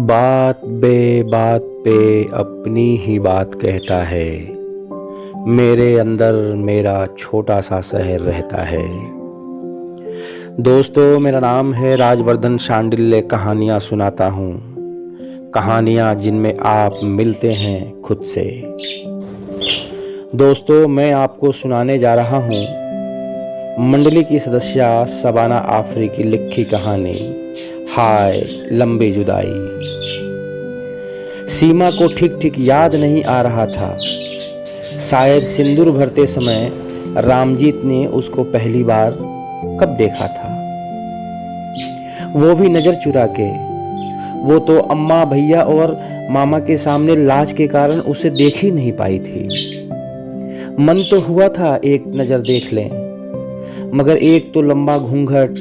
बात बे बात पे अपनी ही बात कहता है। मेरे अंदर मेरा छोटा सा शहर रहता है। दोस्तों, मेरा नाम है राजवर्धन शांडिल्य। कहानियाँ सुनाता हूँ, कहानियाँ जिनमें आप मिलते हैं खुद से। दोस्तों, मैं आपको सुनाने जा रहा हूँ मंडली की सदस्य शबाना आफरी की लिखी कहानी हाय लंबी जुदाई। सीमा को ठीक ठीक याद नहीं आ रहा था। शायद सिंदूर भरते समय रामजीत ने उसको पहली बार कब देखा था, वो भी नजर चुरा के। वो तो अम्मा, भैया और मामा के सामने लाज के कारण उसे देख ही नहीं पाई थी। मन तो हुआ था एक नजर देख लें, मगर एक तो लंबा घूंघट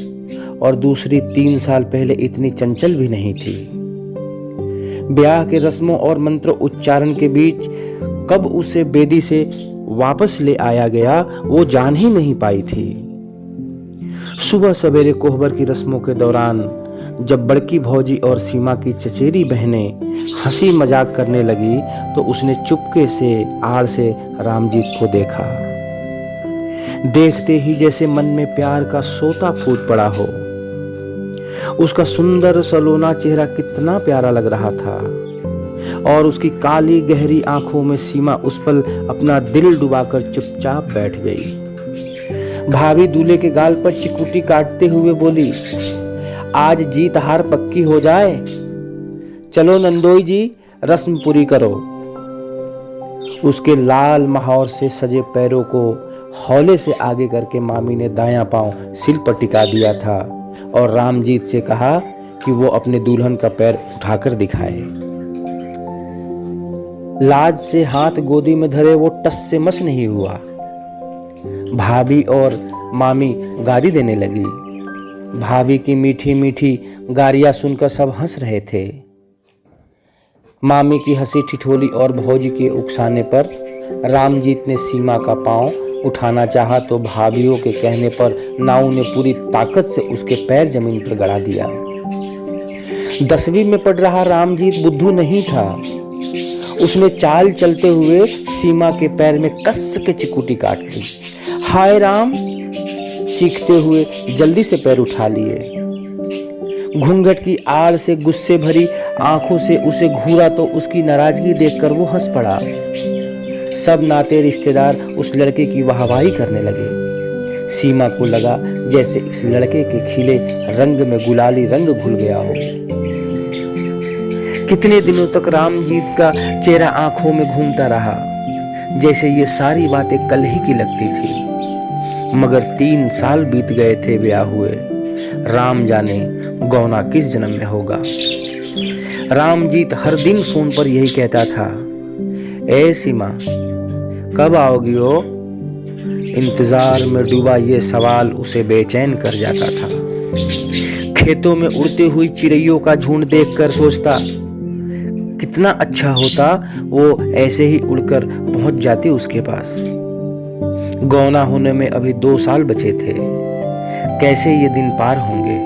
और दूसरी 3 साल पहले इतनी चंचल भी नहीं थी। ब्याह के रस्मों और मंत्र उच्चारण के बीच कब उसे बेदी से वापस ले आया गया, वो जान ही नहीं पाई थी। सुबह सवेरे कोहबर की रस्मों के दौरान जब बड़की भौजी और सीमा की चचेरी बहनें हंसी मजाक करने लगी, तो उसने चुपके से आड़ से रामजीत को देखा। देखते ही जैसे मन में प्यार का सोता फूट पड़ा हो। उसका सुंदर सलोना चेहरा कितना प्यारा लग रहा था, और उसकी काली गहरी आंखों में सीमा उस पर अपना दिल डुबाकर चुपचाप बैठ गई। भाभी दूल्हे के गाल पर चिकुटी काटते हुए बोली, आज जीत हार पक्की हो जाए। चलो नंदोई जी, रस्म पूरी करो। उसके लाल महावर से सजे पैरों को हौले से आगे करके मामी ने दायां पांव सिर पर टिका दिया था और रामजीत से कहा कि वो अपने दुल्हन का पैर उठाकर दिखाए। लाज से हाथ गोदी में धरे वो टस से मस नहीं हुआ। भाभी और मामी गाली देने लगी। भाभी की मीठी मीठी गालियां सुनकर सब हंस रहे थे। मामी की हंसी ठिठोली और भौजी के उकसाने पर रामजीत ने सीमा का पांव उठाना चाहा, तो भाभीियों के कहने पर नाऊ ने पूरी ताकत से उसके पैर जमीन पर गड़ा दिया। 10वीं में पढ़ रहा रामजीत बुद्धू नहीं था। उसने चाल चलते हुए सीमा के पैर में कस के चिकुटी काट ली। हाय राम, चीखते हुए जल्दी से पैर उठा लिए। घूंघट की आड़ से गुस्से भरी आंखों से उसे घूरा तो उसकी नाराजगी देखकर वो हंस पड़ा। सब नाते रिश्तेदार उस लड़के की वाहवाही करने लगे। सीमा को लगा जैसे इस लड़के के खिले रंग में गुलाली रंग घुल गया हो। कितने दिनों तक रामजीत का चेहरा आंखों में घूमता रहा, जैसे ये सारी बातें कल ही की लगती थी। मगर 3 साल बीत गए थे ब्याह हुए। राम जाने गौना किस जन्म में होगा। रामजीत हर दिन फोन पर यही कहता था, ए सीमा, कब आओगी हो? इंतजार में डूबा ये सवाल उसे बेचैन कर जाता था। खेतों में उड़ती हुई चिड़ैयों का झुंड देखकर सोचता, कितना अच्छा होता वो ऐसे ही उड़कर पहुंच जाती उसके पास। गौना होने में अभी 2 साल बचे थे। कैसे ये दिन पार होंगे।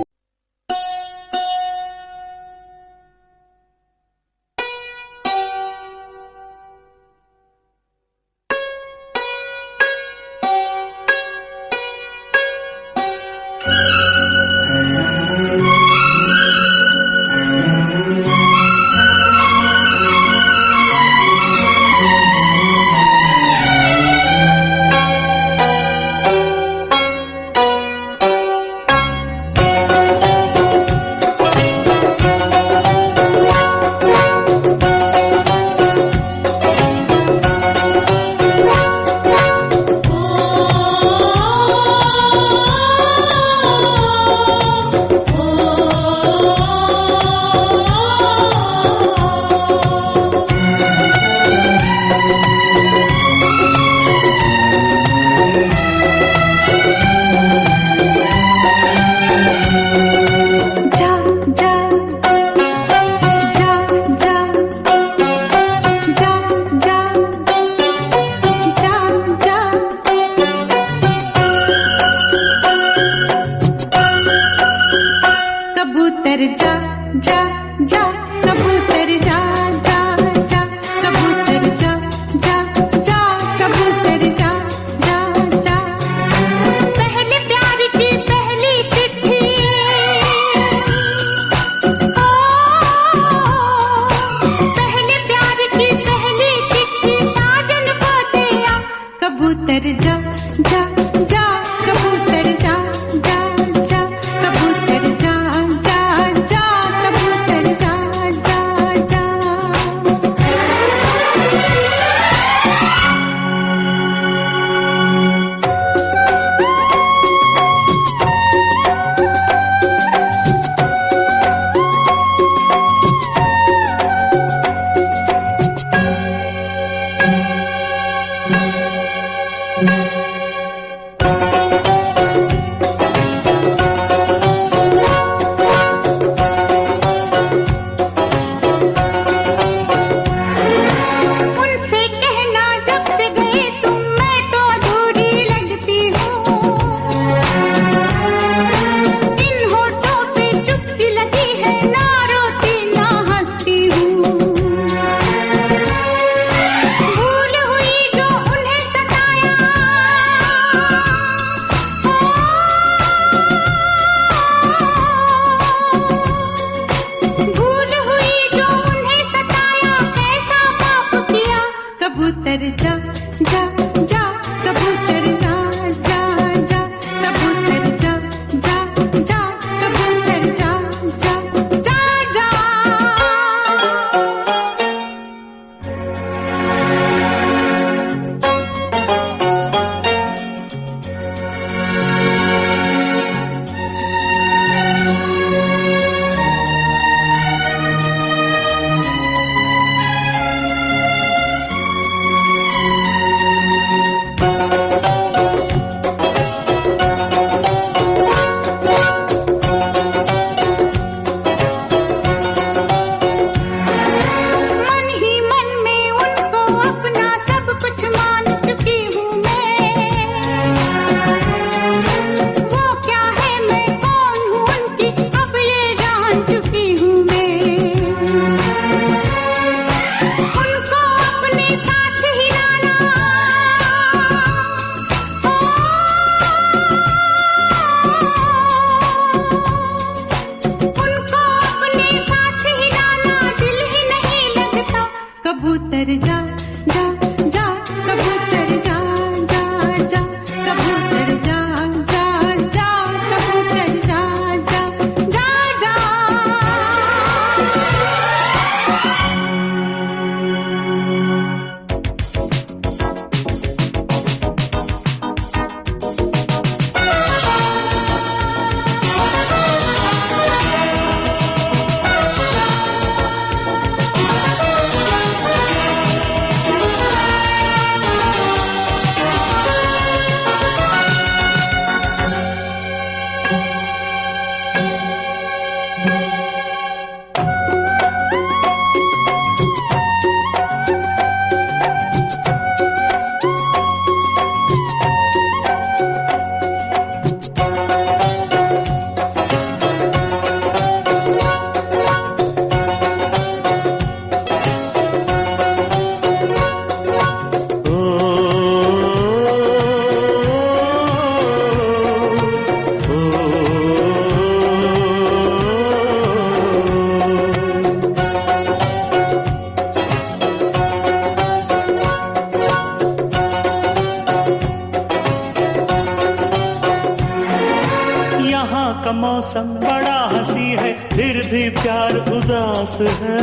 का मौसम बड़ा हंसी है, फिर भी प्यार उदास है।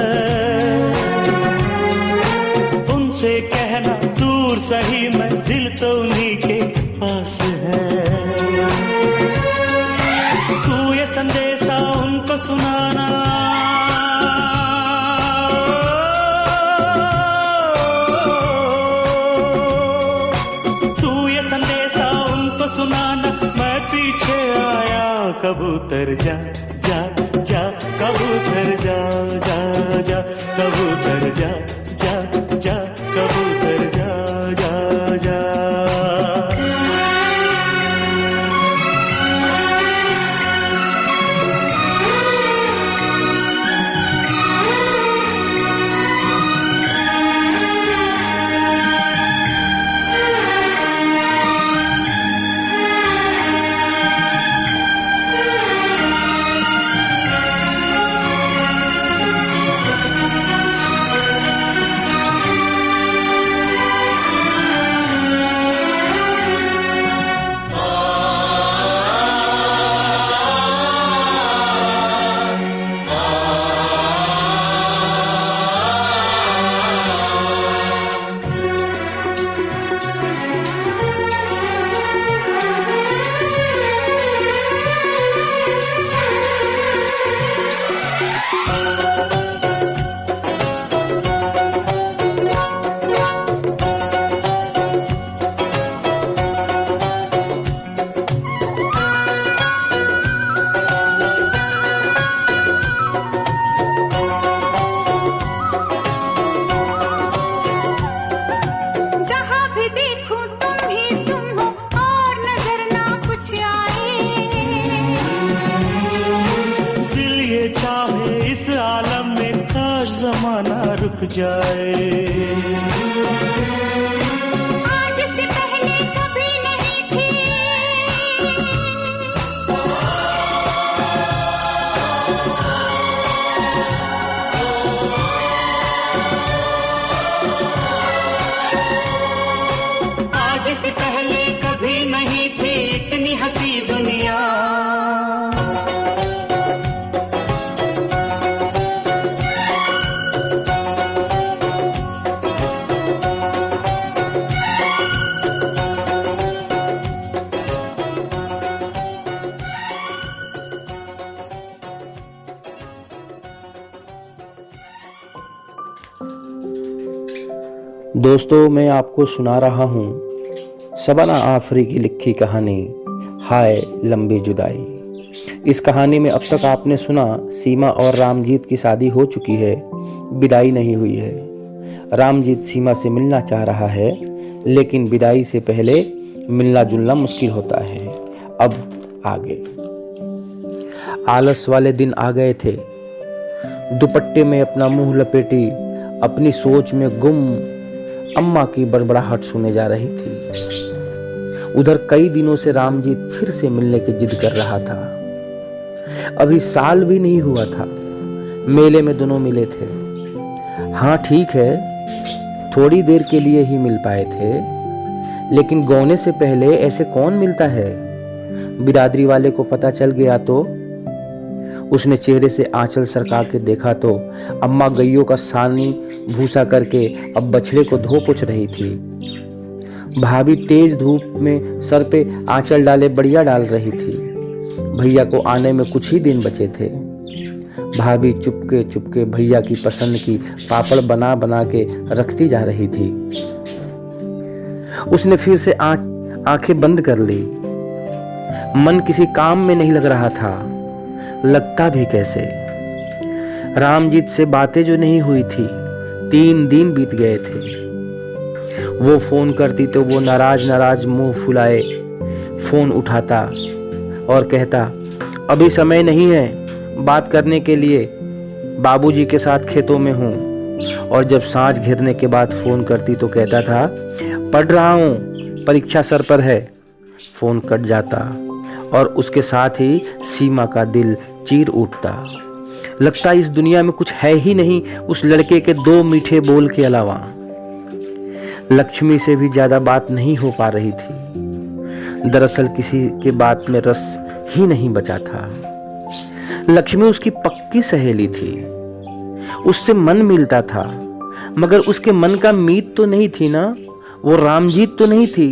उनसे कहना दूर सही मैं, दिल तो उन्हीं के पास है। तू ये संदेशा उनको सुनाना, तू ये संदेशा उनको सुनाना, मैं पीछे आया कबूतर जा जा जा, कबूतर जा जा जा, कबूतर जा जा जा, कबूतर जा जा जा। रुक जाए। आज से पहले कभी नहीं थी, आज से पहले कभी नहीं थी इतनी हंसी दुनिया। दोस्तों, मैं आपको सुना रहा हूँ शबाना आफरी की लिखी कहानी हाय लंबी जुदाई। इस कहानी में अब तक आपने सुना सीमा और रामजीत की शादी हो चुकी है, विदाई नहीं हुई है। रामजीत सीमा से मिलना चाह रहा है, लेकिन विदाई से पहले मिलना जुलना मुश्किल होता है। अब आगे आलस वाले दिन आ गए थे। दुपट्टे में अपना मुंह लपेटी अपनी सोच में गुम अम्मा की बड़बड़ाहट सुने जा रही थी। उधर कई दिनों से रामजीत फिर से मिलने की जिद कर रहा था। अभी साल भी नहीं हुआ था, मेले में दोनों मिले थे। हाँ ठीक है, थोड़ी देर के लिए ही मिल पाए थे, लेकिन गौने से पहले ऐसे कौन मिलता है। बिरादरी वाले को पता चल गया तो उसने चेहरे से आंचल सरका के देखा तो अम्मा गैयों का सानी भूसा करके अब बछड़े को धो पोंछ रही थी। भाभी तेज धूप में सर पे आंचल डाले बढ़िया डाल रही थी। भैया को आने में कुछ ही दिन बचे थे। भाभी चुपके चुपके भैया की पसंद की पापड़ बना बना के रखती जा रही थी। उसने फिर से आंखें बंद कर ली। मन किसी काम में नहीं लग रहा था, लगता भी कैसे। रामजीत से बातें जो नहीं हुई थी, 3 दिन बीत गए थे। वो फोन करती तो वो नाराज नाराज मुंह फुलाए फोन उठाता और कहता अभी समय नहीं है बात करने के लिए, बाबूजी के साथ खेतों में हूँ। और जब सांझ घिरने के बाद फोन करती तो कहता था पढ़ रहा हूँ, परीक्षा सर पर है। फोन कट जाता और उसके साथ ही सीमा का दिल चीर उठता। लगता इस दुनिया में कुछ है ही नहीं उस लड़के के 2 मीठे बोल के अलावा। लक्ष्मी से भी ज्यादा बात नहीं हो पा रही थी। दरअसल किसी के बात में रस ही नहीं बचा था। लक्ष्मी उसकी पक्की सहेली थी, उससे मन मिलता था, मगर उसके मन का मीत तो नहीं थी ना, वो रामजीत तो नहीं थी।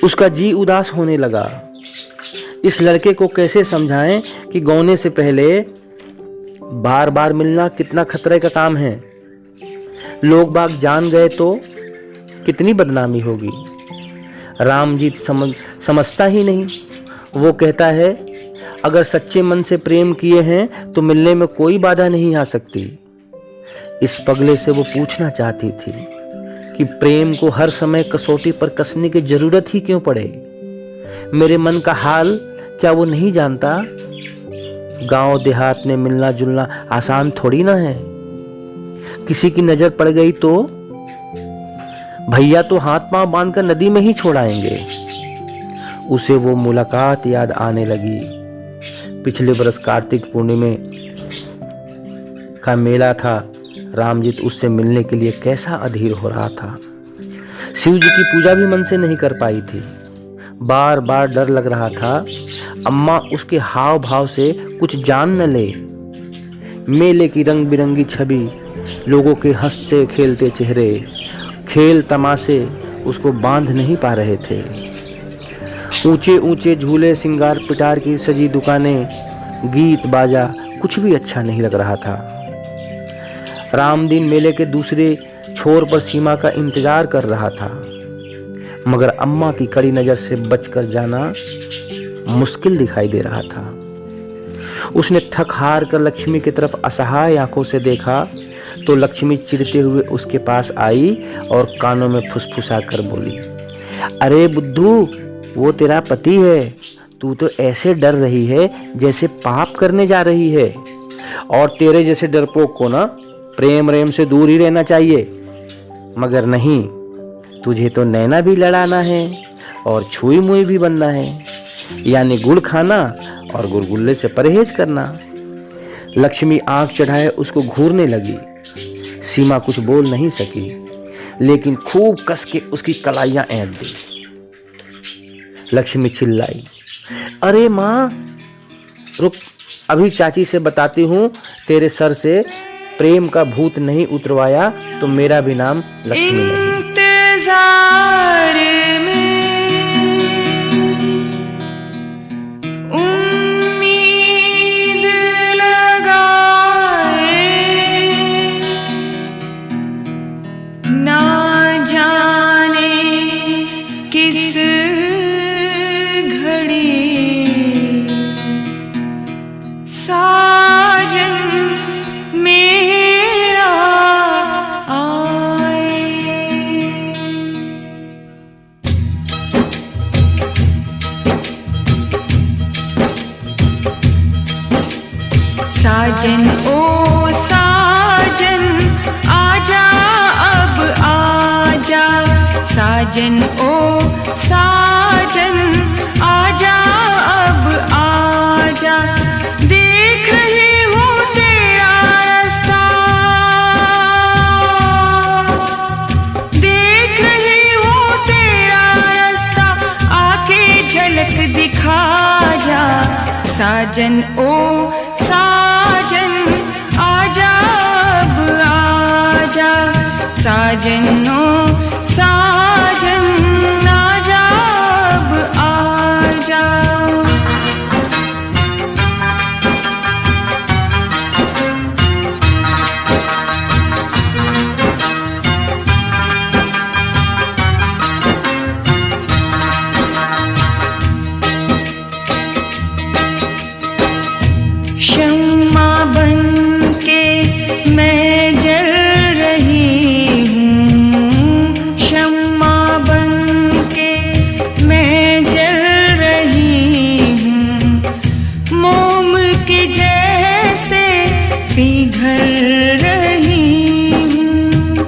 उसका जी उदास होने लगा। इस लड़के को कैसे समझाएं कि गौने से पहले बार बार मिलना कितना खतरे का काम है। लोग बाग जान गए तो कितनी बदनामी होगी। रामजीत समझता ही नहीं। वो कहता है, अगर सच्चे मन से प्रेम किए हैं तो मिलने में कोई बाधा नहीं आ सकती। इस पगले से वो पूछना चाहती थी कि प्रेम को हर समय कसौटी पर कसने की जरूरत ही क्यों पड़े। मेरे मन का हाल क्या वो नहीं जानता? गांव देहात में मिलना जुलना आसान थोड़ी ना है। किसी की नजर पड़ गई तो भैया तो हाथ पांव बांधकर नदी में ही छोड़ाएंगे। उसे वो मुलाकात याद आने लगी। पिछले बरस कार्तिक पूर्णिमा का मेला था। रामजीत उससे मिलने के लिए कैसा अधीर हो रहा था। शिव जी की पूजा भी मन से नहीं कर पाई थी। बार बार डर लग रहा था अम्मा उसके हाव भाव से कुछ जान न ले। मेले की रंग बिरंगी छवि, लोगों के हंसते खेलते चेहरे, खेल तमाशे उसको बांध नहीं पा रहे थे। ऊंचे ऊंचे झूले, सिंगार पिटार की सजी दुकानें, गीत बाजा, कुछ भी अच्छा नहीं लग रहा था। रामदीन मेले के दूसरे छोर पर सीमा का इंतजार कर रहा था, मगर अम्मा की कड़ी नजर से बचकर जाना मुश्किल दिखाई दे रहा था। उसने थक हार कर लक्ष्मी की तरफ असहाय आंखों से देखा तो लक्ष्मी चिढ़ते हुए उसके पास आई और कानों में फुसफुसा कर बोली, अरे बुद्धू, वो तेरा पति है। तू तो ऐसे डर रही है जैसे पाप करने जा रही है। और तेरे जैसे डरपोक को ना प्रेम रेम से दूर ही रहना चाहिए। मगर नहीं, तुझे तो नैना भी लड़ाना है और छुई मुई भी बनना है, यानी गुड़ खाना और गुलगुल्ले से परहेज करना। लक्ष्मी आंख चढ़ाए उसको घूरने लगी। सीमा कुछ बोल नहीं सकी, लेकिन खूब कस के उसकी कलाइयां ऐंठ दी। लक्ष्मी चिल्लाई, अरे माँ रुक, अभी चाची से बताती हूँ। तेरे सर से प्रेम का भूत नहीं उतरवाया तो मेरा भी नाम लक्ष्मी नहीं। इंतजार में उम्मीद लगाए, ना जाने किस घड़ी साजन मेरा आए। साजन ओ साजन आजा अब आजा, साजन ओ साजन आजा अब आजा। देख रही हूँ तेरा रास्ता, देख रही हूँ तेरा रास्ता, आके झलक दिखा जा। साजन ओ साजन आजा अब आजा, साजन ओ साजन आजा अब आजा। शम्मा बनके मैं जल रही हूँ, शम्मा बनके मैं जल रही हूँ। मोम के जैसे पिघल रही हूँ।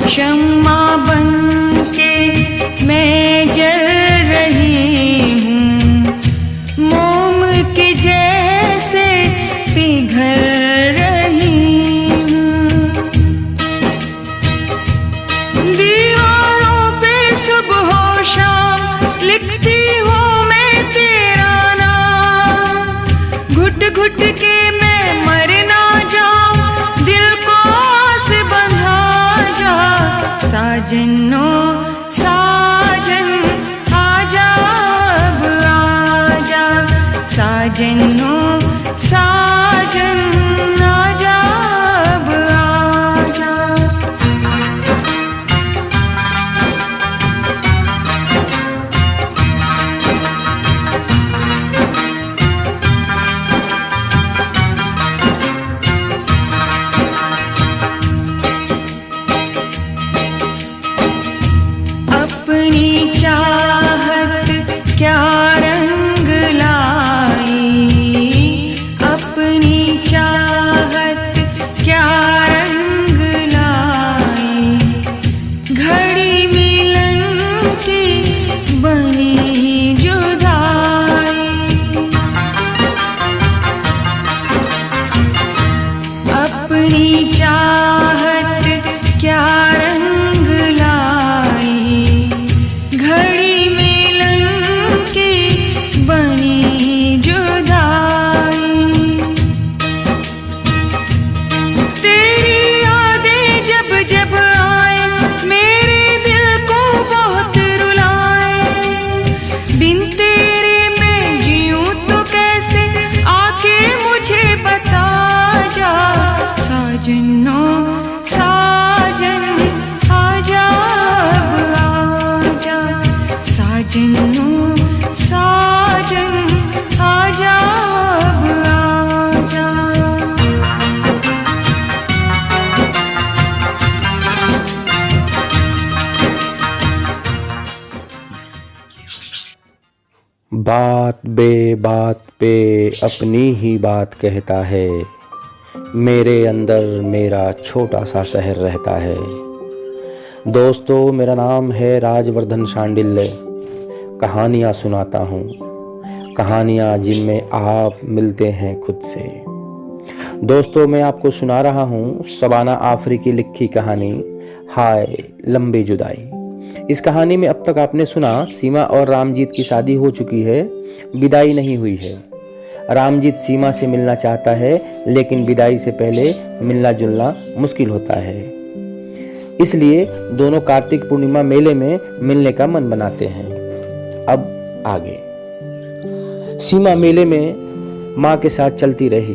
शम्मा बनके मैं जल रही हूँ, मोम के जैसे पिघल रही हूँ। दीवारों पे साजनो साजन आजा अब आजा, साजनो साजन आजा अब आजा। अपनी चाहत क्या रंग लाई, अपनी चाहत क्या रंग लाई, घड़ी मिलन की बनी जुदाई। अपनी चाहत क्या रंग लाई, घड़ी मिलन की बनी जुदाई। तेरी यादें जब जब आए मेरे दिल को बहुत रुलाए, बिन तेरे मैं जीऊं तो कैसे आके मुझे बता जा। साजनो साजन आजा अब आजा, साजनो साजन आजा अब आजा। बात बे बात पे अपनी ही बात कहता है, मेरे अंदर मेरा छोटा सा शहर रहता है। दोस्तों, मेरा नाम है राजवर्धन शांडिल्य। कहानियाँ सुनाता हूँ, कहानियाँ जिनमें आप मिलते हैं खुद से। दोस्तों, मैं आपको सुना रहा हूँ शबाना आफरी की लिखी कहानी हाय लंबी जुदाई। इस कहानी में अब तक आपने सुना सीमा और रामजीत की शादी हो चुकी है, विदाई नहीं हुई है। रामजीत सीमा से मिलना चाहता है, लेकिन विदाई से पहले मिलना जुलना मुश्किल होता है। इसलिए दोनों कार्तिक पूर्णिमा मेले में मिलने का मन बनाते हैं। अब आगे। सीमा मेले में माँ के साथ चलती रही।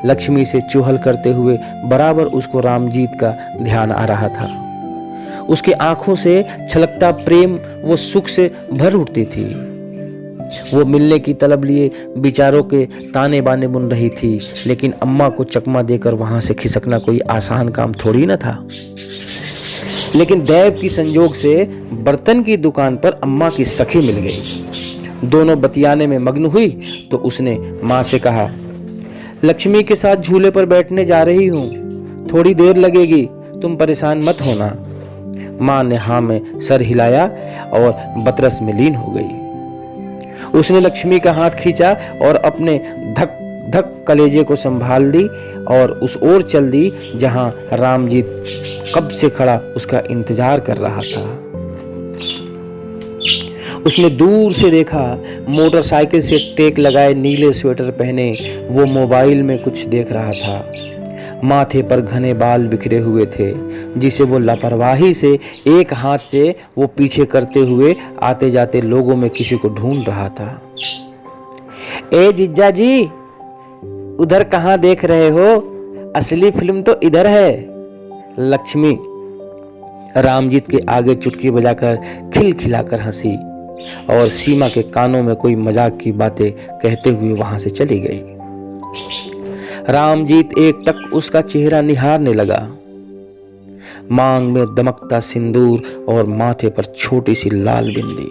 लक्ष्मी से चुहल करते हुए बराबर उसको रामजीत का ध्यान आ रहा था। उसके आंखों से छलकता प्रेम वो सुख से भर उठती थी। वो मिलने की तलब लिए विचारों के ताने बाने बुन रही थी, लेकिन अम्मा को चकमा देकर वहां से खिसकना कोई आसान काम थोड़ी न था। लेकिन दैव की संजोग से बर्तन की दुकान पर अम्मा की सखी मिल गई। दोनों बतियाने में मग्न हुई तो उसने माँ से कहा, लक्ष्मी के साथ झूले पर बैठने जा रही हूँ, थोड़ी देर लगेगी, तुम परेशान मत होना। माँ ने हाँ में सर हिलाया और बतरस में लीन हो गई। उसने लक्ष्मी का हाथ खींचा और अपने धक धक कलेजे को संभाल दी और उस ओर चल दी जहां रामजीत कब से खड़ा उसका इंतजार कर रहा था। उसने दूर से देखा, मोटरसाइकिल से टेक लगाए नीले स्वेटर पहने वो मोबाइल में कुछ देख रहा था। माथे पर घने बाल बिखरे हुए थे, जिसे वो लापरवाही से एक हाथ से वो पीछे करते हुए आते जाते लोगों में किसी को ढूंढ रहा था। ए जिज्जा जी, उधर कहाँ देख रहे हो? असली फिल्म तो इधर है। लक्ष्मी रामजीत के आगे चुटकी बजाकर खिलखिलाकर हंसी और सीमा के कानों में कोई मजाक की बातें कहते हुए वहां से चली गई। रामजीत एक टक उसका चेहरा निहारने लगा। मांग में दमकता सिंदूर और माथे पर छोटी सी लाल बिंदी।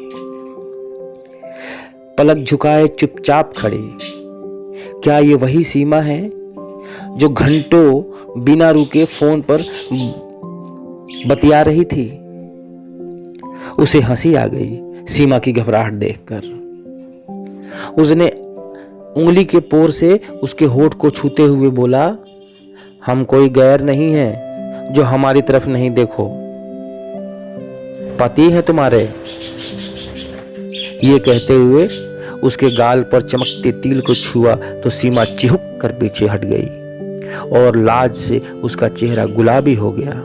पलक झुकाए चुपचाप खड़ी। क्या ये वही सीमा है जो घंटों बिना रुके फोन पर बतिया रही थी? उसे हंसी आ गई सीमा की घबराहट देखकर। उसने उंगली के पोर से उसके होठ को छूते हुए बोला, हम कोई गैर नहीं है जो हमारी तरफ नहीं देखो। पति है तुम्हारे। ये कहते हुए उसके गाल पर चमकते तिल को छुआ तो सीमा चिहुक कर पीछे हट गई और लाज से उसका चेहरा गुलाबी हो गया।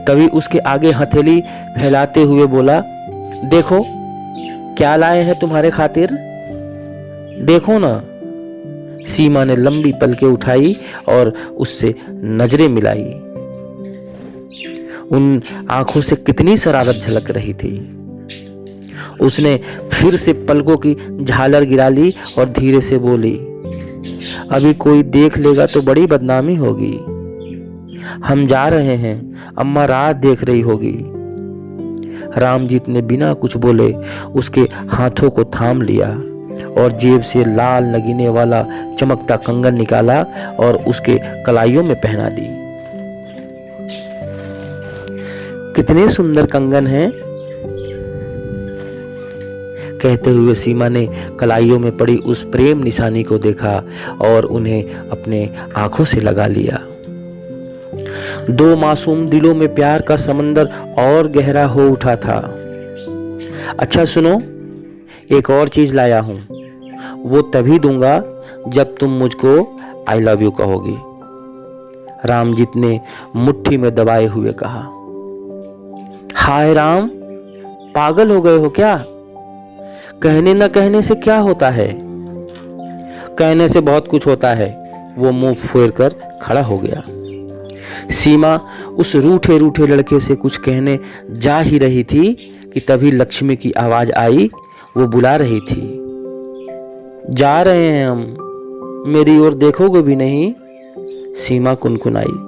तभी उसके आगे हथेली फैलाते हुए बोला, देखो क्या लाए हैं तुम्हारे खातिर, देखो ना। सीमा ने लंबी पलकें उठाई और उससे नजरें मिलाई। उन आंखों से कितनी शरारत झलक रही थी। उसने फिर से पलकों की झालर गिरा ली और धीरे से बोली, अभी कोई देख लेगा तो बड़ी बदनामी होगी। हम जा रहे हैं, अम्मा रात देख रही होगी। रामजीत ने बिना कुछ बोले उसके हाथों को थाम लिया और जेब से लाल नगीने वाला चमकता कंगन निकाला और उसके कलाइयों में पहना दी। कितने सुंदर कंगन हैं, कहते हुए सीमा ने कलाइयों में पड़ी उस प्रेम निशानी को देखा और उन्हें अपने आंखों से लगा लिया। दो मासूम दिलों में प्यार का समंदर और गहरा हो उठा था। अच्छा सुनो, एक और चीज लाया हूं, वो तभी दूंगा जब तुम मुझको आई लव यू कहोगी। रामजीत ने मुट्ठी में दबाए हुए कहा। हाय राम, पागल हो गए हो क्या? कहने न कहने से क्या होता है? कहने से बहुत कुछ होता है। वो मुंह फेर कर खड़ा हो गया। सीमा उस रूठे रूठे लड़के से कुछ कहने जा ही रही थी कि तभी लक्ष्मी की आवाज आई। वो बुला रही थी, जा रहे हैं हम, मेरी ओर देखोगे भी नहीं? सीमा कुनकुनाई।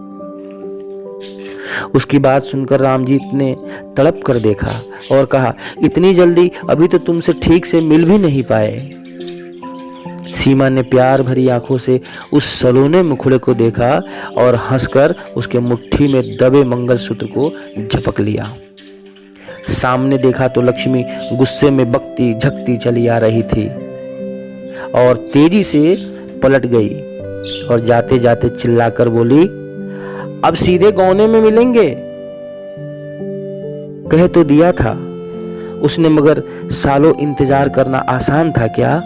उसकी बात सुनकर रामजीत ने तड़प कर देखा और कहा, इतनी जल्दी? अभी तो तुमसे ठीक से मिल भी नहीं पाए। सीमा ने प्यार भरी आंखों से उस सलोने मुखड़े को देखा और हंसकर उसके मुट्ठी में दबे मंगलसूत्र को झपक लिया। सामने देखा तो लक्ष्मी गुस्से में बकती झकती चली आ रही थी और तेजी से पलट गई और जाते जाते चिल्लाकर बोली, अब सीधे गौने में मिलेंगे। कह तो दिया था उसने, मगर सालों इंतजार करना आसान था क्या?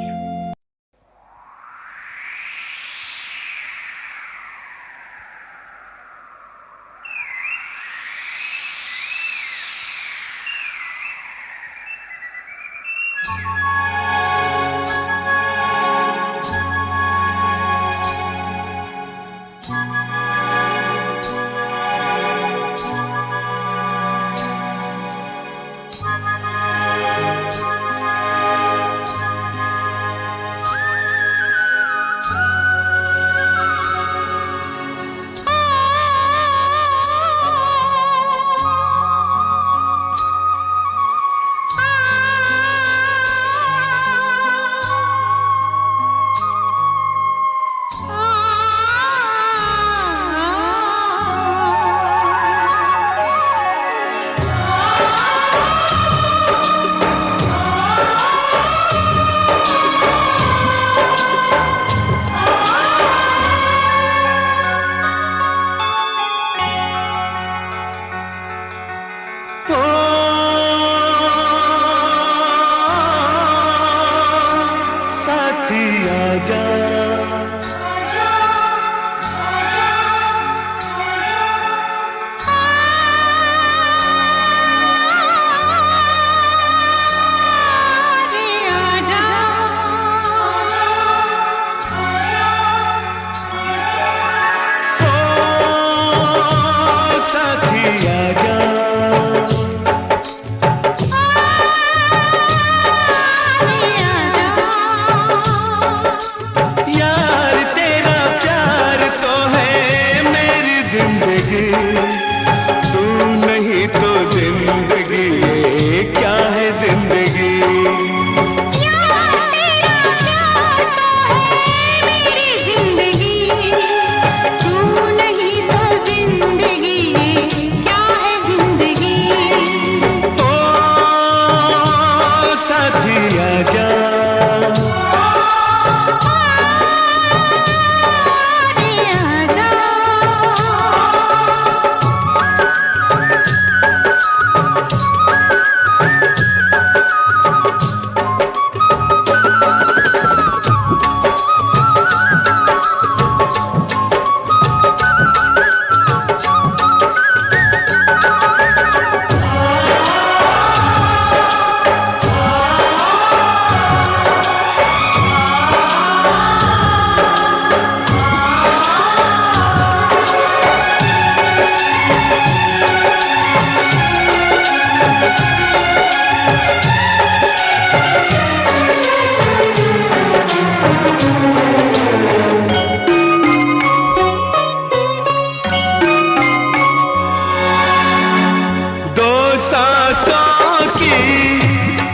सांसों की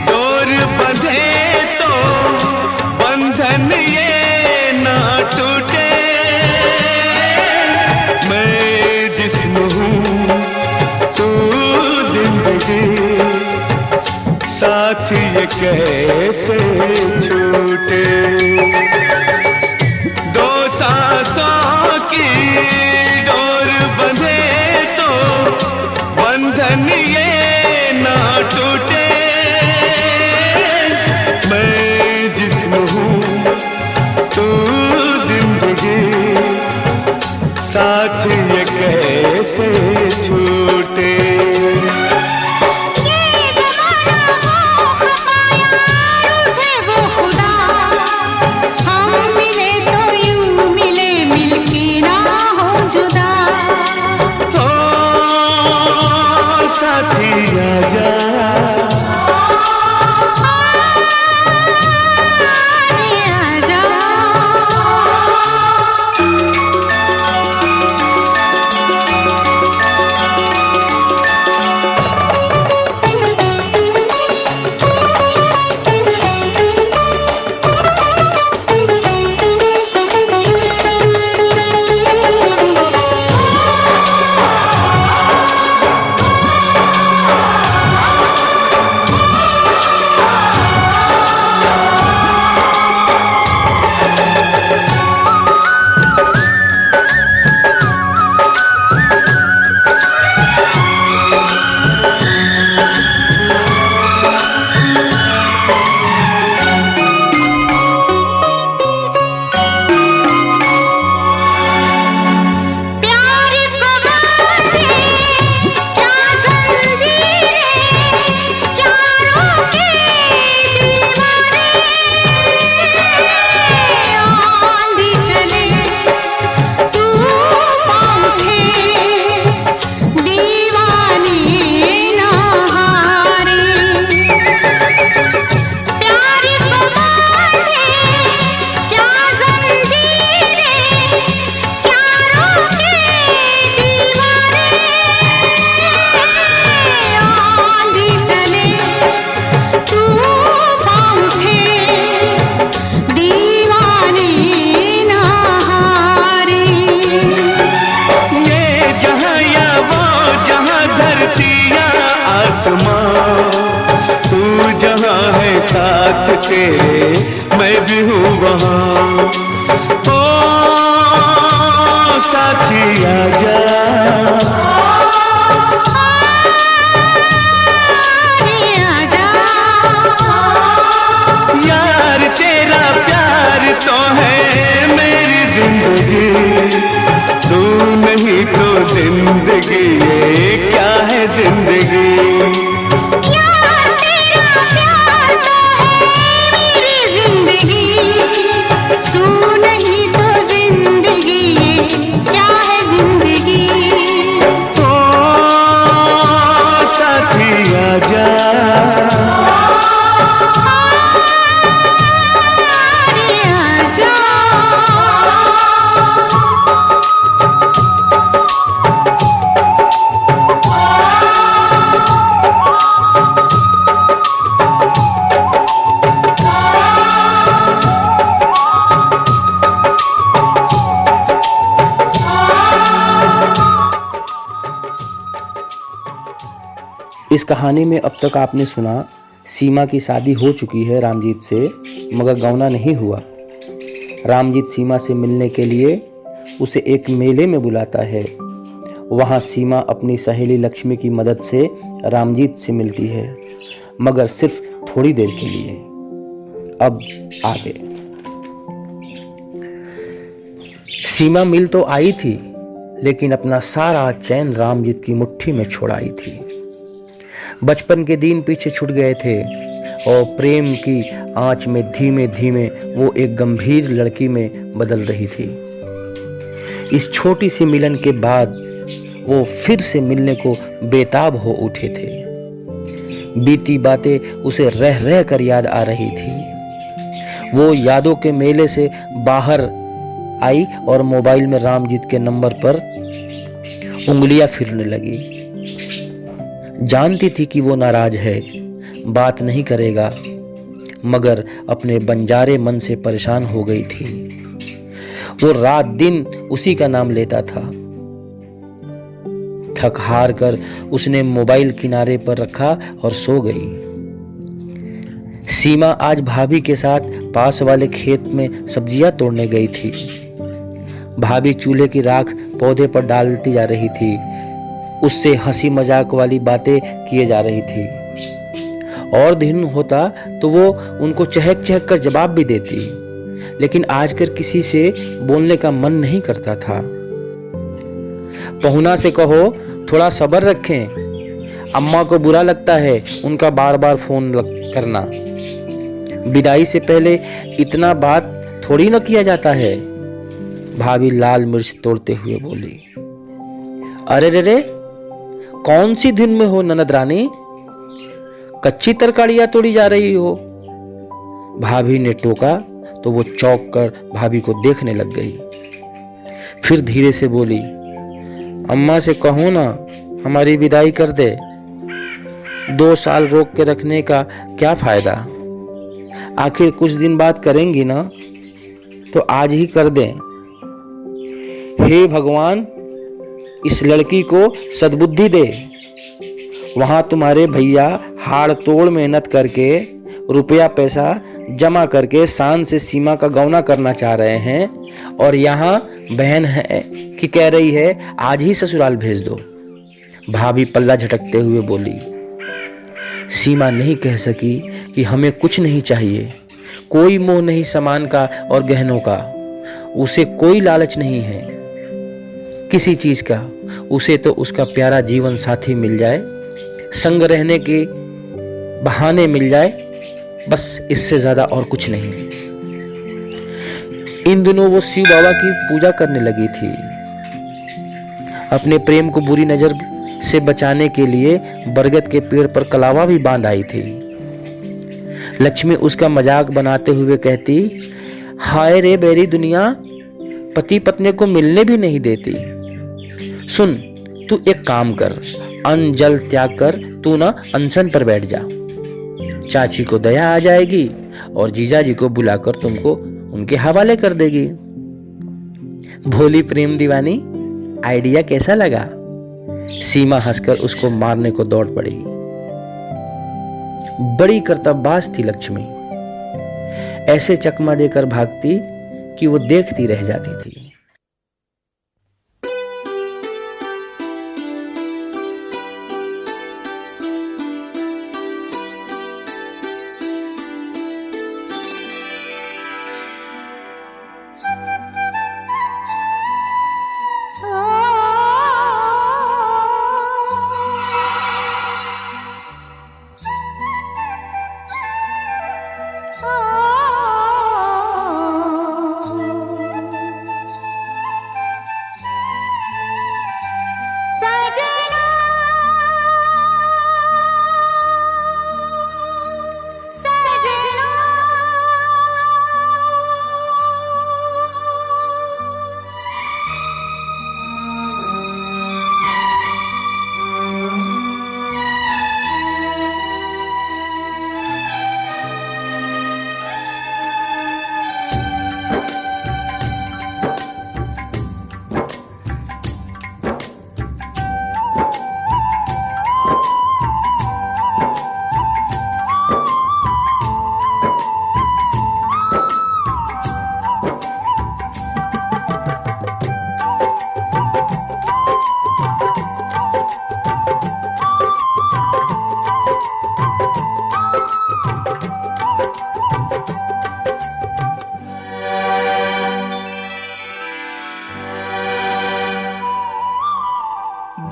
डोर बंधे तो बंधन ये ना टूटे। मैं जिस्म हूँ तू जिंदगी, साथ ये कैसे छूटे। दो सांसों की डोर बंधे तो बंधन ये ना टूटे। मैं जिस्म हूँ तू जिंदगी, साथ ये कैसे छूटे। साथ तेरे मैं भी हूँ वहाँ। ओ साथी आजा, यार तेरा प्यार तो है मेरी जिंदगी, तू नहीं तो जिंदगी ये क्या है जिंदगी। इस कहानी में अब तक आपने सुना सीमा की शादी हो चुकी है रामजीत से, मगर गौना नहीं हुआ। रामजीत सीमा से मिलने के लिए उसे एक मेले में बुलाता है। वहाँ सीमा अपनी सहेली लक्ष्मी की मदद से रामजीत से मिलती है, मगर सिर्फ थोड़ी देर के लिए। अब आगे। सीमा मिल तो आई थी, लेकिन अपना सारा चैन रामजीत की मुट्ठी में छोड़ाई थी। बचपन के दिन पीछे छूट गए थे और प्रेम की आंच में धीमे धीमे वो एक गंभीर लड़की में बदल रही थी। इस छोटी सी मिलन के बाद वो फिर से मिलने को बेताब हो उठे थे। बीती बातें उसे रह रह कर याद आ रही थी। वो यादों के मेले से बाहर आई और मोबाइल में रामजीत के नंबर पर उंगलियां फिरने लगी। जानती थी कि वो नाराज है, बात नहीं करेगा, मगर अपने बंजारे मन से परेशान हो गई थी। वो रात दिन उसी का नाम लेता था। थक हार कर उसने मोबाइल किनारे पर रखा और सो गई। सीमा आज भाभी के साथ पास वाले खेत में सब्जियां तोड़ने गई थी। भाभी चूल्हे की राख पौधे पर डालती जा रही थी, उससे हंसी मजाक वाली बातें किए जा रही थी। और दिन होता तो वो उनको चहक चहक कर जवाब भी देती, लेकिन आजकल किसी से बोलने का मन नहीं करता था। पहुना से कहो थोड़ा सब्र रखें, अम्मा को बुरा लगता है उनका बार बार फोन करना। विदाई से पहले इतना बात थोड़ी न किया जाता है। भाभी लाल मिर्च तोड़ते हुए बोली। अरे रे रे, कौन सी धुन में हो ननद रानी, कच्ची तरकारियां तोड़ी जा रही हो। भाभी ने टोका तो वो चौंक कर भाभी को देखने लग गई। फिर धीरे से बोली, अम्मा से कहो ना हमारी विदाई कर दे। 2 साल रोक के रखने का क्या फायदा, आखिर कुछ दिन बाद करेंगी ना, तो आज ही कर दें। हे भगवान, इस लड़की को सद्बुद्धि दे। वहां तुम्हारे भैया हाड़ तोड़ मेहनत करके रुपया पैसा जमा करके शान से सीमा का गौना करना चाह रहे हैं, और यहाँ बहन है कि कह रही है आज ही ससुराल भेज दो। भाभी पल्ला झटकते हुए बोली। सीमा नहीं कह सकी कि हमें कुछ नहीं चाहिए, कोई मोह नहीं सामान का और गहनों का, उसे कोई लालच नहीं है किसी चीज का। उसे तो उसका प्यारा जीवन साथी मिल जाए, संग रहने के बहाने मिल जाए, बस इससे ज्यादा और कुछ नहीं। इन दिनों वो शिव बाबा की पूजा करने लगी थी। अपने प्रेम को बुरी नजर से बचाने के लिए बरगद के पेड़ पर कलावा भी बांध आई थी। लक्ष्मी उसका मजाक बनाते हुए कहती, हाय रे बेरी दुनिया, पति पत्नी को मिलने भी नहीं देती। सुन, तू एक काम कर, अन्न जल त्याग कर तू ना अनशन पर बैठ जा। चाची को दया आ जाएगी और जीजाजी को बुलाकर तुमको उनके हवाले कर देगी। भोली प्रेम दीवानी, आइडिया कैसा लगा? सीमा हंसकर उसको मारने को दौड़ पड़ी। बड़ी कर्तव्यबाज थी लक्ष्मी, ऐसे चकमा देकर भागती कि वो देखती रह जाती थी।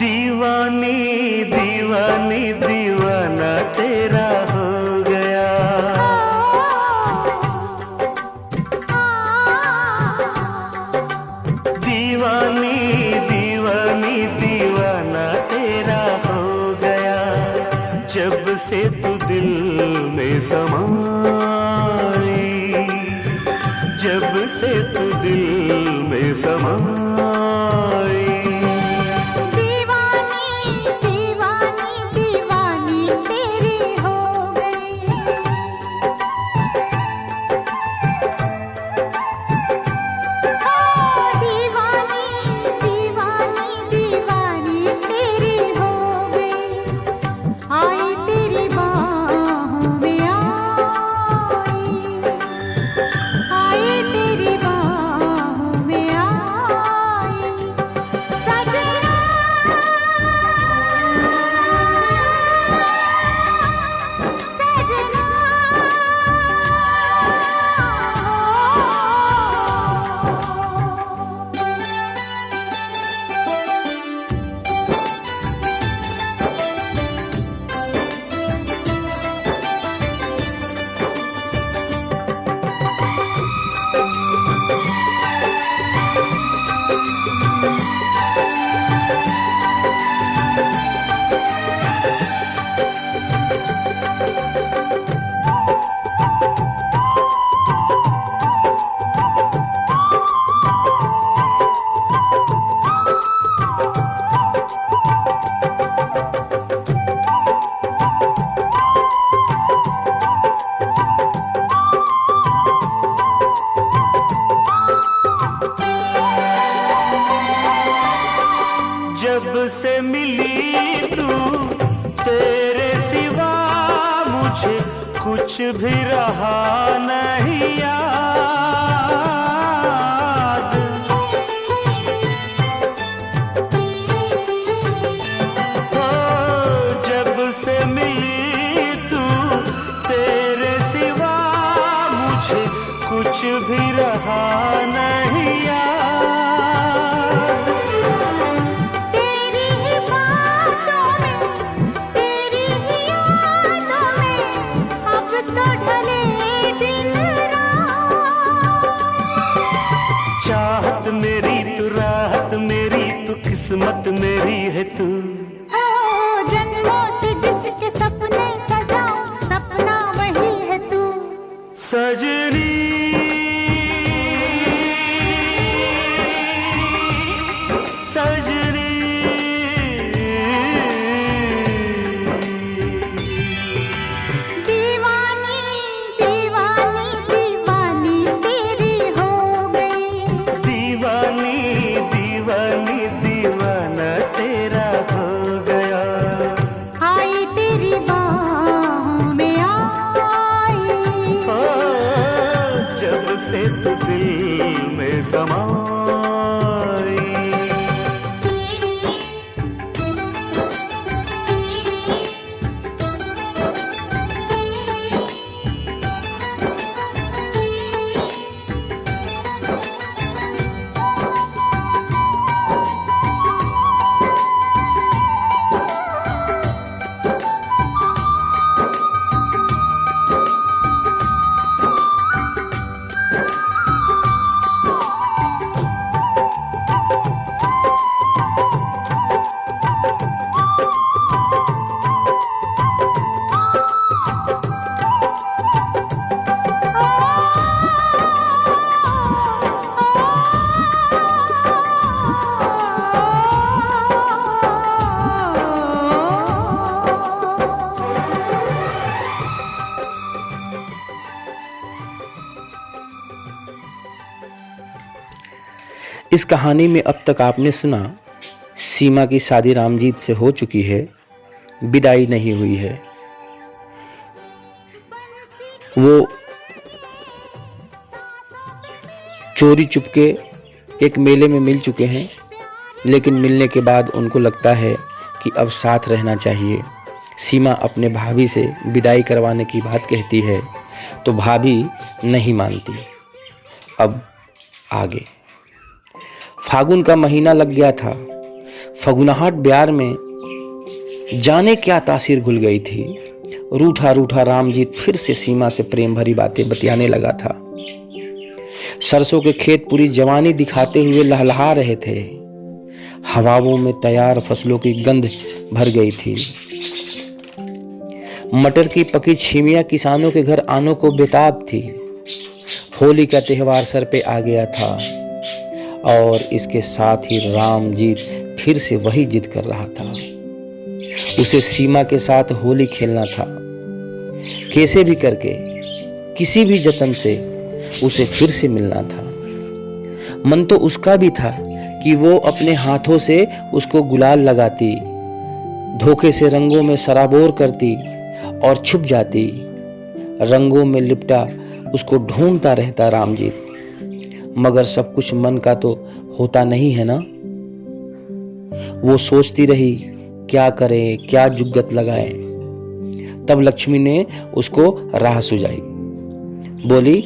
दीवानी दीवानी दीवाना तेरा हो गया, दीवानी दीवानी दीवाना तेरा हो गया। जब से तू दिल में समाई, जब से तू दिल में समाई। दीवानी दीवानी मुझे कुछ भी रहा नहीं याद। ओ जब से मिली तू तेरे सिवा मुझे कुछ भी रहा नहीं याद। तेरी ही बातों में, तेरी ही यादों में अब तो ढले दिन रात। चाहत मेरी तू, राहत मेरी तू, किस्मत मेरी है तू। ओ जन्मों से जिसके सपने सजाऊं, सपना वही है तू। सजनी सजनी दीवानी दीवानी दीवानी तेरी हो गई। दीवानी दीवानी दीवाना तेरा हो गया। आई तेरी बाहों में आई। ओ जब से तू दिल में समाई। इस कहानी में अब तक आपने सुना सीमा की शादी रामजीत से हो चुकी है, विदाई नहीं हुई है। वो चोरी चुपके एक मेले में मिल चुके हैं, लेकिन मिलने के बाद उनको लगता है कि अब साथ रहना चाहिए। सीमा अपने भाभी से विदाई करवाने की बात कहती है तो भाभी नहीं मानती। अब आगे फागुन का महीना लग गया था। फगुनाहट ब्यार में जाने क्या तासीर घुल गई थी। रूठा रूठा रामजीत फिर से सीमा से प्रेम भरी बातें बतियाने लगा था। सरसों के खेत पूरी जवानी दिखाते हुए लहलहा रहे थे। हवाओं में तैयार फसलों की गंध भर गई थी। मटर की पकी छीमियां किसानों के घर आनों को बेताब थी। होली का त्योहार सर पे आ गया था और इसके साथ ही रामजीत फिर से वही जिद कर रहा था। उसे सीमा के साथ होली खेलना था। कैसे भी करके, किसी भी जतन से उसे फिर से मिलना था। मन तो उसका भी था कि वो अपने हाथों से उसको गुलाल लगाती, धोखे से रंगों में सराबोर करती और छुप जाती। रंगों में लिपटा उसको ढूंढता रहता रामजीत, मगर सब कुछ मन का तो होता नहीं है ना। वो सोचती रही क्या करे, क्या जुगत लगाए। तब लक्ष्मी ने उसको राह सुझाई। बोली,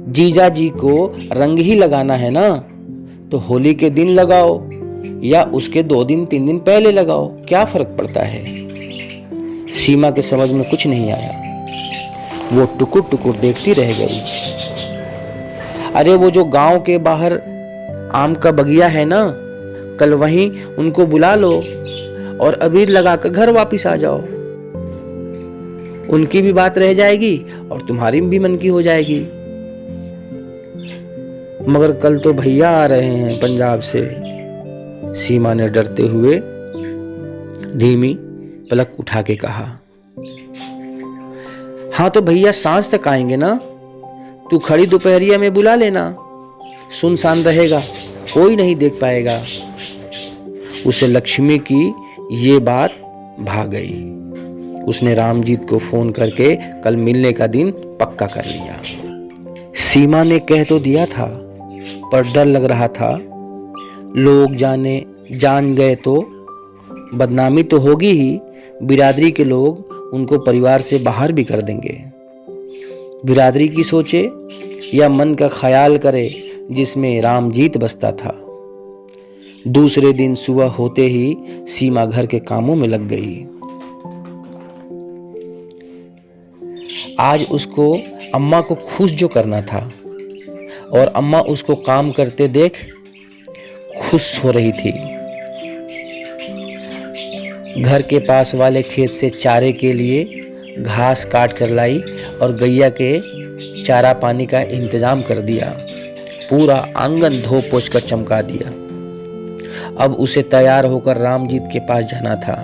जीजा जी को रंग ही लगाना है ना, तो होली के दिन लगाओ या उसके 2 दिन 3 दिन पहले लगाओ, क्या फर्क पड़ता है। सीमा के समझ में कुछ नहीं आया। वो टुकुर टुकुर देखती रह गई। अरे वो जो गांव के बाहर आम का बगिया है ना, कल वहीं उनको बुला लो और अबीर लगाकर घर वापस आ जाओ। उनकी भी बात रह जाएगी और तुम्हारी भी मन की हो जाएगी। मगर कल तो भैया आ रहे हैं पंजाब से, सीमा ने डरते हुए धीमी पलक उठा के कहा। हाँ तो भैया सांझ तक आएंगे ना, तू खड़ी दोपहरिया में बुला लेना, सुनसान रहेगा, कोई नहीं देख पाएगा। उसे लक्ष्मी की ये बात भा गई। उसने रामजीत को फोन करके कल मिलने का दिन पक्का कर लिया। सीमा ने कह तो दिया था, पर डर लग रहा था लोग जान गए तो बदनामी तो होगी ही, बिरादरी के लोग उनको परिवार से बाहर भी कर देंगे। बिरादरी की सोचे या मन का ख्याल करे जिसमें रामजीत बसता था। दूसरे दिन सुबह होते ही सीमा घर के कामों में लग गई। आज उसको अम्मा को खुश जो करना था और अम्मा उसको काम करते देख खुश हो रही थी। घर के पास वाले खेत से चारे के लिए घास काट कर लाई और गैया के चारा पानी का इंतजाम कर दिया। पूरा आंगन धो पोंछ कर चमका दिया। अब उसे तैयार होकर रामजीत के पास जाना था।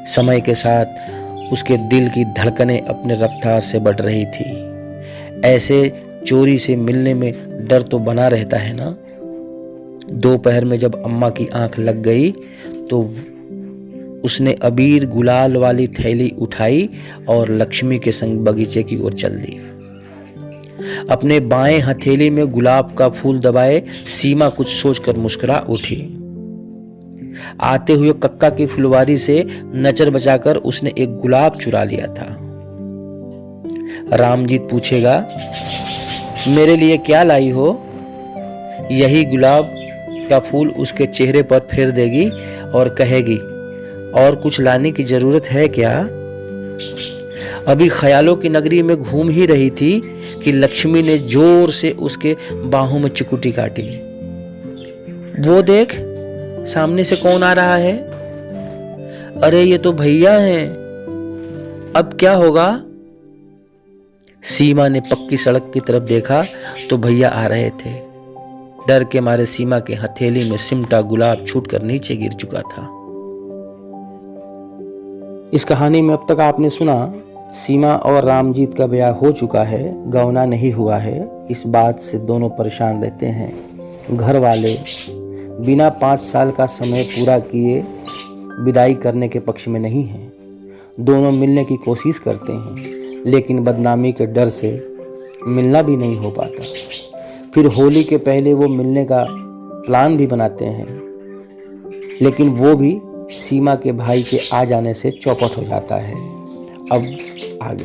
समय के साथ उसके दिल की धड़कनें अपने रफ्तार से बढ़ रही थी। ऐसे चोरी से मिलने में डर तो बना रहता है ना। दोपहर में जब अम्मा की आंख लग गई तो उसने अबीर गुलाल वाली थैली उठाई और लक्ष्मी के संग बगीचे की ओर चल दी। अपने बाएं हथेली में गुलाब का फूल दबाए सीमा कुछ सोचकर मुस्कुरा उठी। आते हुए कक्का की फुलवारी से नजर बचाकर उसने एक गुलाब चुरा लिया था। रामजीत पूछेगा, मेरे लिए क्या लाई हो? यही गुलाब का फूल उसके चेहरे पर फेर देगी और कहेगी, और कुछ लाने की जरूरत है क्या? अभी ख्यालों की नगरी में घूम ही रही थी कि लक्ष्मी ने जोर से उसके बाहों में चिकुटी काटी। वो देख, सामने से कौन आ रहा है? अरे ये तो भैया हैं। अब क्या होगा? सीमा ने पक्की सड़क की तरफ देखा तो भैया आ रहे थे। डर के मारे सीमा के हथेली में सिमटा गुलाब छूटकर नीचे गिर चुका था। इस कहानी में अब तक आपने सुना, सीमा और रामजीत का ब्याह हो चुका है, गौना नहीं हुआ है। इस बात से दोनों परेशान रहते हैं। घर वाले बिना 5 साल का समय पूरा किए विदाई करने के पक्ष में नहीं हैं। दोनों मिलने की कोशिश करते हैं, लेकिन बदनामी के डर से मिलना भी नहीं हो पाता। फिर होली के पहले वो मिलने का प्लान भी बनाते हैं, लेकिन वो भी सीमा के भाई के आ जाने से चौपट हो जाता है। अब आगे,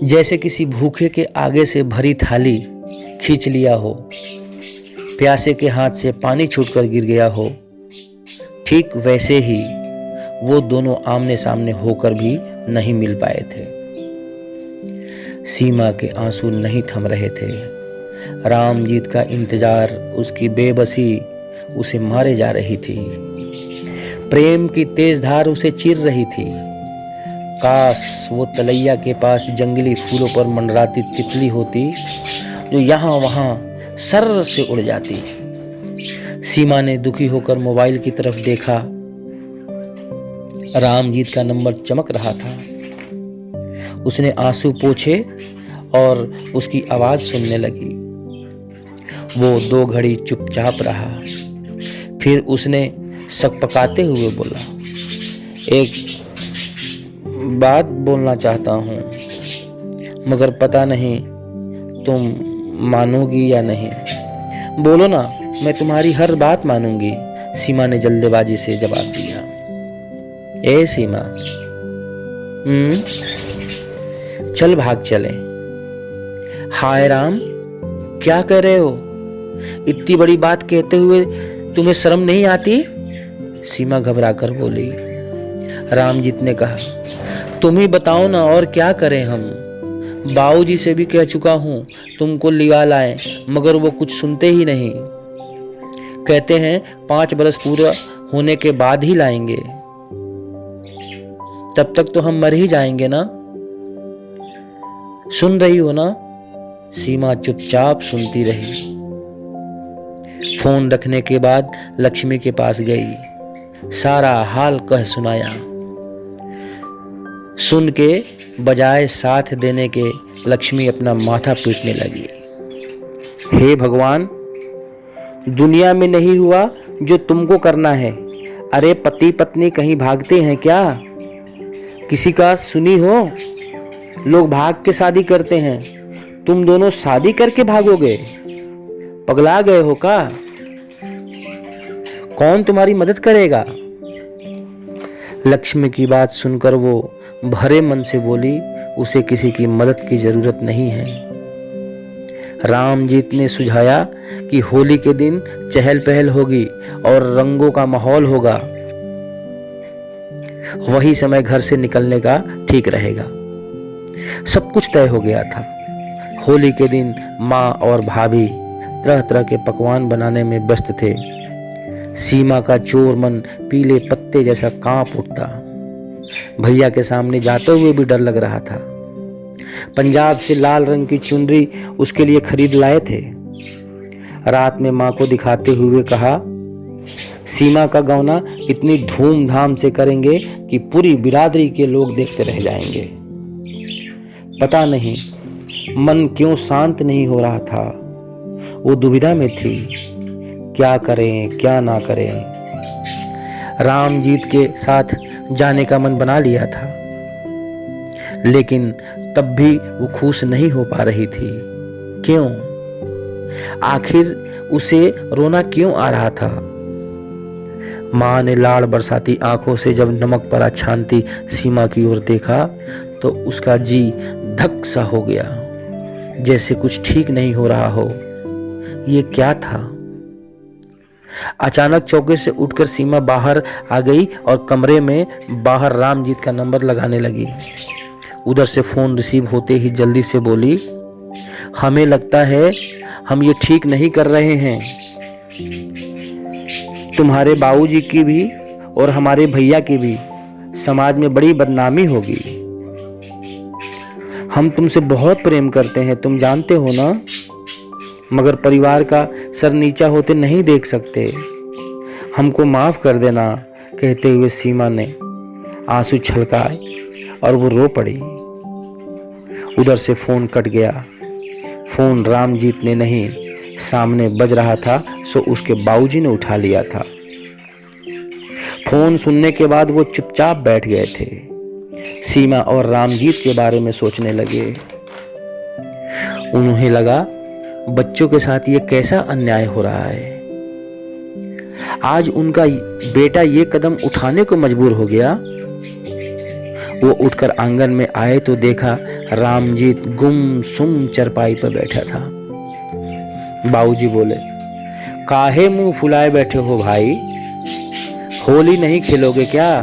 जैसे किसी भूखे के आगे से भरी थाली खींच लिया हो, प्यासे के हाथ से पानी छूटकर गिर गया हो, ठीक वैसे ही वो दोनों आमने सामने होकर भी नहीं मिल पाए थे। सीमा के आंसू नहीं थम रहे थे। रामजीत का इंतजार, उसकी बेबसी उसे मारे जा रही थी। प्रेम की तेज धार उसे चीर रही थी। काश वो तलैया के पास जंगली फूलों पर मंडराती तितली होती जो यहाँ वहाँ सर से उड़ जाती। सीमा ने दुखी होकर मोबाइल की तरफ देखा। रामजीत का नंबर चमक रहा था। उसने आंसू पोंछे और उसकी आवाज सुनने लगी। वो 2 घड़ी चुपचाप रहा। फिर उसने सकपकाते हुए बोला, एक बात बोलना चाहता हूँ, मगर पता नहीं तुम मानोगी या नहीं। बोलो ना, मैं तुम्हारी हर बात मानूंगी। सीमा ने जल्दबाजी से जवाब दिया। ए सीमा, चल भाग चले। हाय राम, क्या कह रहे हो? इतनी बड़ी बात कहते हुए तुम्हें शर्म नहीं आती? सीमा घबराकर बोली। रामजीत ने कहा, तुम ही बताओ ना, और क्या करें हम? बाबूजी से भी कह चुका हूं तुमको लिवा लाएं, मगर वो कुछ सुनते ही नहीं। कहते हैं 5 बरस पूरा होने के बाद ही लाएंगे। तब तक तो हम मर ही जाएंगे ना। सुन रही हो ना? सीमा चुपचाप सुनती रही। फोन रखने के बाद लक्ष्मी के पास गई। सारा हाल कह सुनाया। सुन के बजाय साथ देने के लक्ष्मी अपना माथा पीटने लगी। हे भगवान, दुनिया में नहीं हुआ जो तुमको करना है। अरे पति पत्नी कहीं भागते हैं क्या? किसी का सुनी हो? लोग भाग के शादी करते हैं, तुम दोनों शादी करके भागोगे? पगला गए हो का? कौन तुम्हारी मदद करेगा? लक्ष्मी की बात सुनकर वो भरे मन से बोली, उसे किसी की मदद की जरूरत नहीं है। रामजीत ने सुझाया कि होली के दिन चहल पहल होगी और रंगों का माहौल होगा, वही समय घर से निकलने का ठीक रहेगा। सब कुछ तय हो गया था। होली के दिन माँ और भाभी तरह तरह के पकवान बनाने में व्यस्त थे। सीमा का चोर मन पीले पत्ते जैसा कांप उठता। भैया के सामने जाते हुए भी डर लग रहा था। पंजाब से लाल रंग की चुनरी उसके लिए खरीद लाए थे। रात में माँ को दिखाते हुए कहा, सीमा का गौना इतनी धूमधाम से करेंगे कि पूरी बिरादरी के लोग देखते रह जाएंगे। पता नहीं मन क्यों शांत नहीं हो रहा था। वो दुविधा में थी, क्या करें क्या ना करें। रामजीत के साथ जाने का मन बना लिया था, लेकिन तब भी वो खुश नहीं हो पा रही थी। क्यों? आखिर उसे रोना क्यों आ रहा था? माँ ने लाड़ बरसाती आंखों से जब नमक परा छानती सीमा की ओर देखा तो उसका जी धक सा हो गया, जैसे कुछ ठीक नहीं हो रहा हो। ये क्या था? अचानक चौके से उठकर सीमा बाहर आ गई और कमरे में बाहर रामजीत का नंबर लगाने लगी। उधर से फोन रिसीव होते ही जल्दी से बोली, हमें लगता है हम ये ठीक नहीं कर रहे हैं। तुम्हारे बाबूजी की भी और हमारे भैया की भी समाज में बड़ी बदनामी होगी। हम तुमसे बहुत प्रेम करते हैं, तुम जानते हो ना, मगर परिवार का सर नीचा होते नहीं देख सकते। हमको माफ कर देना। कहते हुए सीमा ने आंसू छलकाए और वो रो पड़ी। उधर से फोन कट गया। फोन रामजीत ने नहीं, सामने बज रहा था, सो उसके बाबूजी ने उठा लिया था। फोन सुनने के बाद वो चुपचाप बैठ गए थे। सीमा और रामजीत के बारे में सोचने लगे। उन्हें लगा, बच्चों के साथ ये कैसा अन्याय हो रहा है। आज उनका बेटा ये कदम उठाने को मजबूर हो गया। वो उठकर आंगन में आए तो देखा रामजीत गुमसुम चरपाई पर बैठा था। बाबूजी बोले, काहे मुंह फुलाए बैठे हो भाई? होली नहीं खेलोगे क्या?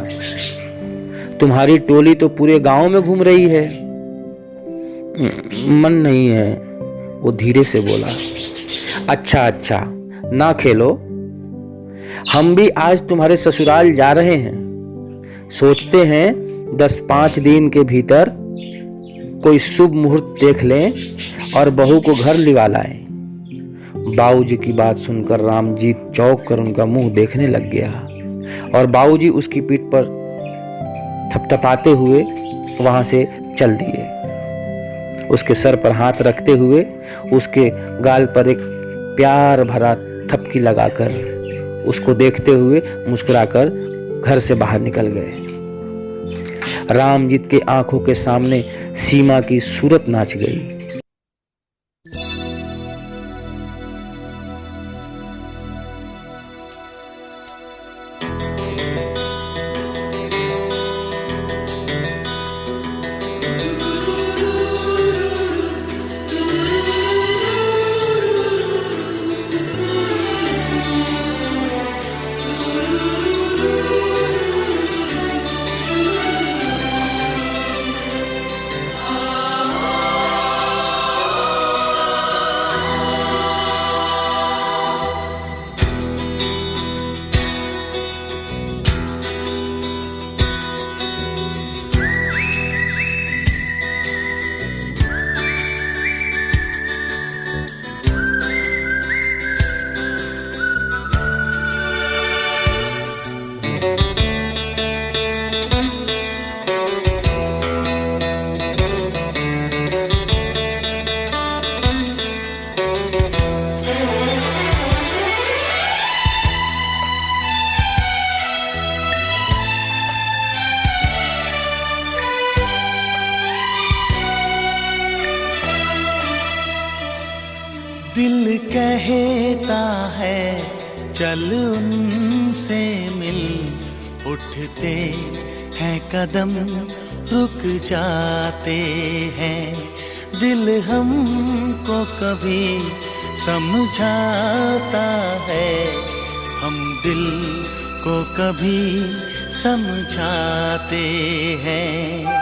तुम्हारी टोली तो पूरे गांव में घूम रही है। मन नहीं है, वो धीरे से बोला। अच्छा, ना खेलो। हम भी आज तुम्हारे ससुराल जा रहे हैं। सोचते हैं 10-5 दिन के भीतर कोई शुभ मुहूर्त देख लें और बहू को घर लिवा लाएं। बाबूजी की बात सुनकर रामजीत चौंक कर उनका मुंह देखने लग गया और बाबूजी उसकी पीठ पर थपथपाते हुए वहां से चल दिए। उसके सर पर हाथ रखते हुए उसके गाल पर एक प्यार भरा थपकी लगाकर उसको देखते हुए मुस्कुराकर घर से बाहर निकल गए। रामजीत के आंखों के सामने सीमा की सूरत नाच गई। दिल कहता है चल उनसे मिल, उठते हैं कदम रुक जाते हैं। दिल हमको कभी समझाता है, हम दिल को कभी समझाते हैं।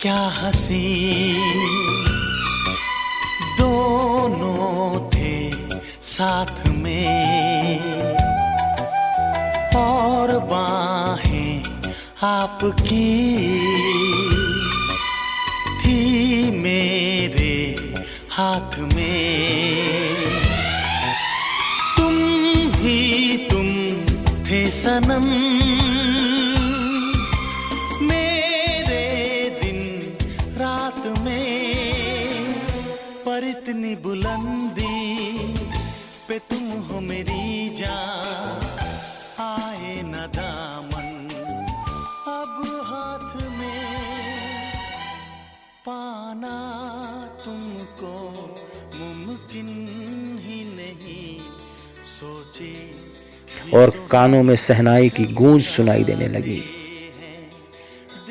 क्या हंसी दोनों थे साथ में, और बाहें आपकी थी मेरे हाथ में। तुम ही तुम थे सनम पर इतनी बुलंदी पे तुम हो मेरी जान, आए न दामन अब हाथ में, पाना तुमको मुमकिन ही नहीं सोचे। और कानों में शहनाई की गूंज सुनाई देने लगी।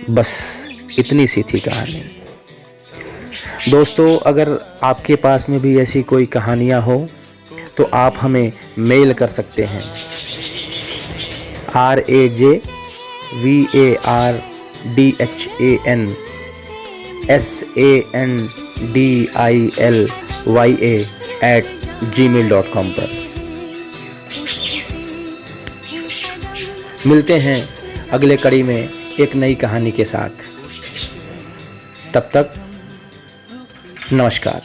बस इतनी सी थी कहानी। दोस्तों, अगर आपके पास में भी ऐसी कोई कहानियाँ हो तो आप हमें मेल कर सकते हैं DHANSANDILYA@gmail.com पर। मिलते हैं अगले कड़ी में एक नई कहानी के साथ। तब तक नमस्कार।